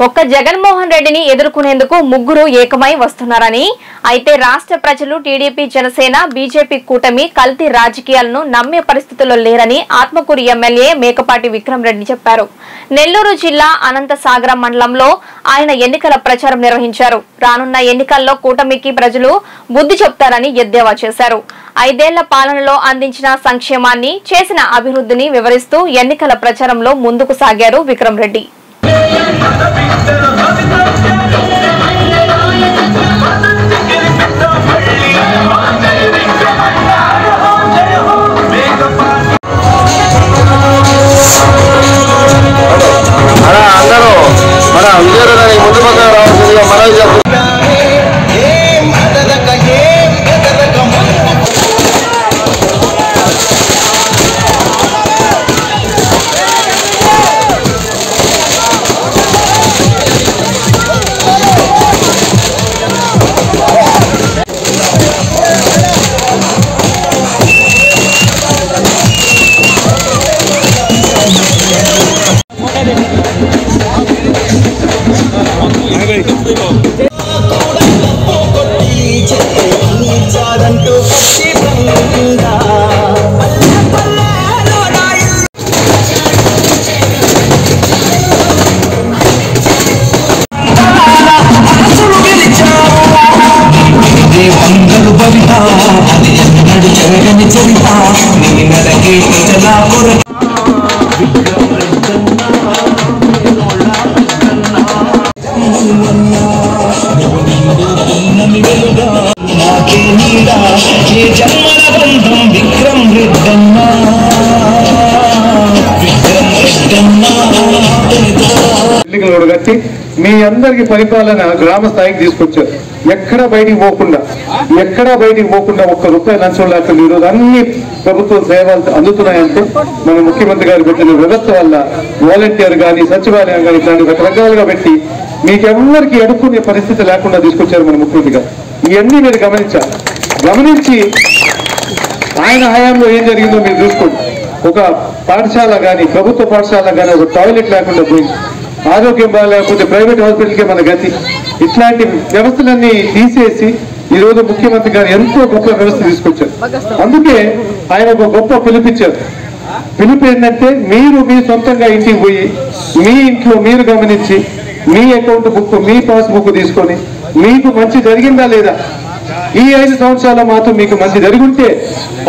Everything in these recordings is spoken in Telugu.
ఒక్క జగన్మోహన్ రెడ్డిని ఎదుర్కొనేందుకు ముగ్గురు ఏకమై వస్తున్నారని, అయితే రాష్ట్ర ప్రజలు టీడీపీ, జనసేన, బీజేపీ కూటమి కల్తీ రాజకీయాలను నమ్మే పరిస్థితుల్లో లేరని ఆత్మకూరు ఎమ్మెల్యే మేకపాటి విక్రమ్ రెడ్డి చెప్పారు. నెల్లూరు జిల్లా అనంతసాగరం మండలంలో ఆయన ఎన్నికల ప్రచారం నిర్వహించారు. రానున్న ఎన్నికల్లో కూటమికి ప్రజలు బుద్ధి చెప్తారని ఎద్దేవా చేశారు. 5 ఏళ్ల పాలనలో అందించిన సంక్షేమాన్ని, చేసిన అభివృద్ధిని వివరిస్తూ ఎన్నికల ప్రచారంలో ముందుకు సాగారు విక్రమ్ రెడ్డి. మీ అందరికి పరిపాలన గ్రామ స్థాయికి తీసుకొచ్చారు. ఎక్కడా బయటికి పోకుండా ₹1 లంచం లేకుండా ఈరోజు అన్ని ప్రభుత్వ సేవలు అందుతున్నాయంటే మన ముఖ్యమంత్రి గారు పెట్టిన వ్యవస్థ వల్ల, వాలంటీర్ కానీ, సచివాలయం కానీ, ఇట్లాంటి రకరకాలుగా పెట్టి మీకెవ్వరికి అడుక్కునే పరిస్థితి లేకుండా తీసుకొచ్చారు మన ముఖ్యమంత్రి గారు. ఇవన్నీ మీరు గమనించి ఆయన హయాంలో ఏం జరిగిందో మీరు చూసుకోండి. ఒక పాఠశాల కానీ, ప్రభుత్వ పాఠశాల కానీ ఒక టాయిలెట్ లేకుండా పోయింది. ఆరోగ్యం బాగాలేకపోతే ప్రైవేట్ హాస్పిటల్కే మన గతి. ఇట్లాంటి వ్యవస్థలన్నీ తీసేసి ఈరోజు ముఖ్యమంత్రి గారు ఎంతో గొప్ప వ్యవస్థ తీసుకొచ్చారు. అందుకే ఆయన ఒక గొప్ప పిలుపిచ్చారు. పిలుపు ఏంటంటే, మీరు మీ సొంతంగా ఇంటికి పోయి మీ ఇంట్లో మీరు గమనించి మీ అకౌంట్ బుక్, మీ పాస్బుక్ తీసుకొని మీకు మంచి జరిగిందా లేదా, ఈ 5 సంవత్సరాలు మాత్రం మీకు మంచి జరుగుంటే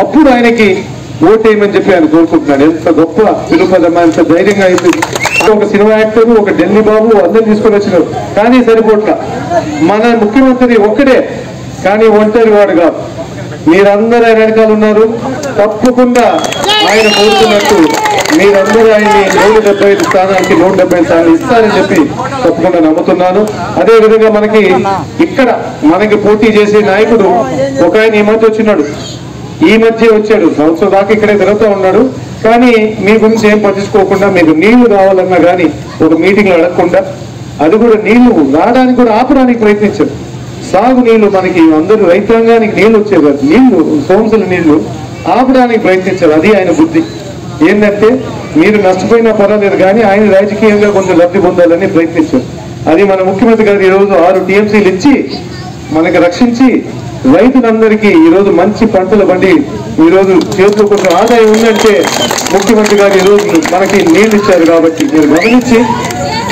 అప్పుడు ఆయనకి ఓటేయమని చెప్పి ఆయన కోరుకుంటున్నాడు. ఎంత గొప్ప పిలుపదమ్మా, ఎంత ధైర్యంగా అయిపోయింది. ఒక సినిమా యాక్టర్, ఒక ఢిల్లీ బాబు అందరూ తీసుకొని వచ్చినారు, కానీ సరిపోట్ల. మన ముఖ్యమంత్రి ఒక్కడే, కానీ ఒంటరి వాడు కాదు. మీరందరూ ఆయన వెనకాల ఉన్నారు. తప్పకుండా ఆయన కోరుతున్నట్టు మీరందరూ ఆయన్ని 175 స్థానానికి 170 స్థానాలు ఇస్తారని చెప్పి తప్పకుండా నమ్ముతున్నాను. అదేవిధంగా మనకి పోటీ చేసే నాయకుడు ఒక ఆయన ఈ మధ్య వచ్చాడు. సంవత్సరం దాకా ఇక్కడే తిరుగుతూ ఉన్నాడు. కానీ మీ గురించి ఏం పట్టించుకోకుండా, మీకు నీళ్లు కావాలన్నా కానీ ఒక మీటింగ్లో అడగకుండా, అది కూడా నీళ్లు రావడానికి కూడా ఆపడానికి ప్రయత్నించారు. సాగు నీళ్లు మనకి అందరూ రైతాంగానికి నీళ్లు వచ్చేవి కాదు, సోమసుల నీళ్లు ఆపడానికి ప్రయత్నించారు. అది ఆయన బుద్ధి. ఏంటంటే, మీరు నష్టపోయినా పర్వాలేదు కానీ ఆయన రాజకీయంగా కొంచెం లబ్ధి పొందాలని ప్రయత్నించారు. అది మన ముఖ్యమంత్రి గారు ఈరోజు 6 TMCలు ఇచ్చి మనకి రక్షించి రైతులందరికీ ఈరోజు మంచి పంటలు పండి ఈరోజు చేతిలో కొంచెం ఆదాయం ఉందంటే ముఖ్యమంత్రి గారు ఈరోజు మనకి నీళ్ళు ఇచ్చారు. కాబట్టి మీరు గమనించి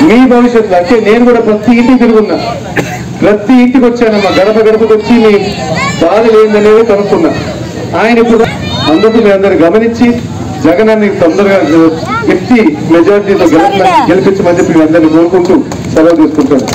మీ భవిష్యత్తులో, అంటే నేను కూడా ప్రతి ఇంటికి తిరుగున్నా, ప్రతి ఇంటికి వచ్చానమ్మా, గడపకు వచ్చి మీ బాధలు ఏందనేది కనుక్కున్నా. ఆయన ఇప్పుడు అందుకు మీ అందరు గమనించి జగనాన్ని తొందరగా మెజారిటీతో గెలిపించమని చెప్పి మీ అందరినీ కోరుకుంటూ సెలవు తీసుకుంటాను.